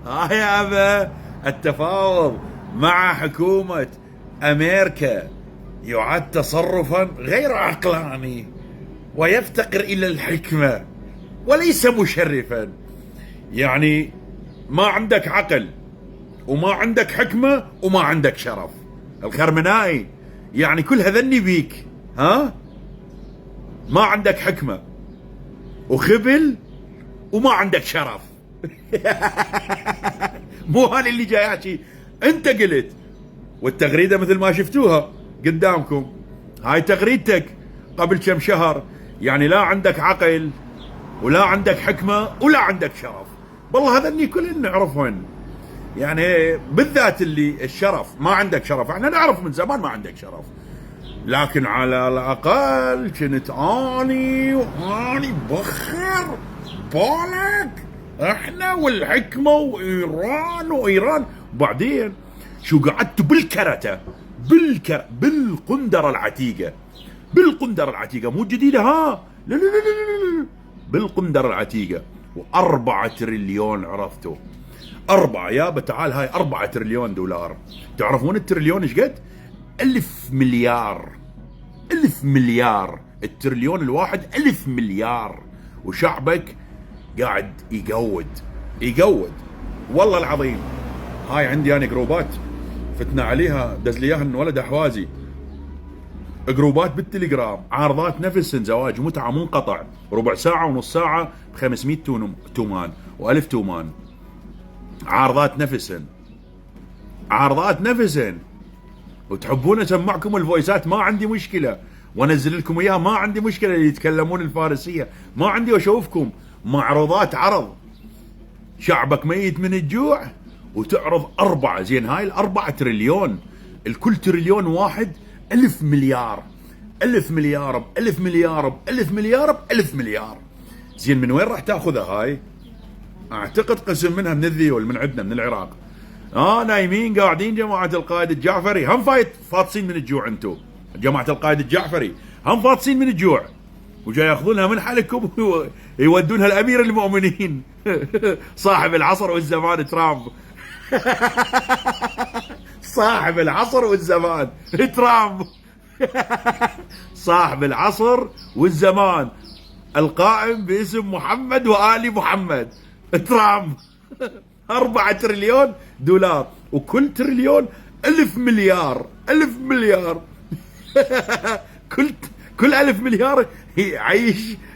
هذا التفاوض مع حكومة أمريكا يعد تصرفا غير عقلاني ويفتقر إلى الحكمة وليس مشرفا. يعني ما عندك عقل وما عندك حكمة وما عندك شرف الخرمنائي، يعني كل هذني بيك. ها، ما عندك حكمة وخبل وما عندك شرف. مو هاني اللي جاي احكي، انت قلت. والتغريدة مثل ما شفتوها قدامكم، هاي تغريدتك قبل كم شهر. يعني لا عندك عقل ولا عندك حكمة ولا عندك شرف. والله هذني كلنا نعرفهن، يعني بالذات اللي الشرف ما عندك شرف. احنا نعرف من زمان ما عندك شرف، لكن على الاقل كنت اني بخر بالك احنا والحكمة وايران. بعدين شو قعدتوا بالكرته بالقندرة العتيقة، مو جديدة. ها، لا لا لا لا، بالقندرة العتيقة. و4 تريليون عرفتوا؟ 4 يابا تعال، هاي 4 تريليون دولار. تعرفون التريليون ايش قد؟ 1000 مليار. 1000 مليار التريليون الواحد، 1000 مليار. وشعبك قاعد يقود والله العظيم. هاي عندي انا جروبات فتنا عليها، دز لي اياها الولد حوازي، جروبات بالتليجرام، عارضات نفسهن، زواج متعة منقطع، ربع ساعة ونص ساعة ب500 تومان و1000 تومان. عارضات نفسهن. وتحبون اسمعكم الفويسات، ما عندي مشكلة، وانزل لكم اياها، ما عندي مشكلة. اللي يتكلمون الفارسية ما عندي، واشوفكم معروضات عرض. شعبك ميت من الجوع وتعرض 4. زين هاي 4 تريليون، الكل تريليون واحد 1000 مليار. 1000 مليار ب1000 مليار ب1000 مليار ب1000 مليار. زين من وين راح تاخذها هاي؟ اعتقد قسم منها من الذيول من عندنا من العراق. نايمين قاعدين جماعة القائد الجعفري، هم فاطسين من الجوع. انتو جماعة القائد الجعفري هم فاطسين من الجوع، وجاي ياخذونها من حالكم يودونها الامير المؤمنين. صاحب العصر والزمان ترامب. صاحب العصر والزمان ترامب. صاحب العصر والزمان القائم باسم محمد وآل محمد ترامب. 4 تريليون دولار، وكل تريليون 1000 مليار. 1000 مليار. كل 1000 مليار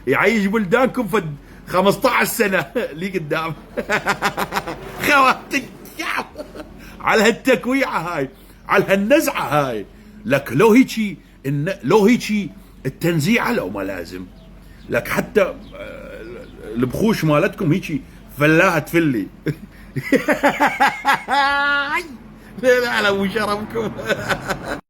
يعيش بلدانكم فد 15 سنة اللي قدام. خواتك على هالتكويعة هاي، على هالنزعة هاي. لك لو هيجي التنزيعة لو ما لازم لك حتى البخوش مالتكم هيجي فلاها تفلي. لا لا لا، مو شرفكم.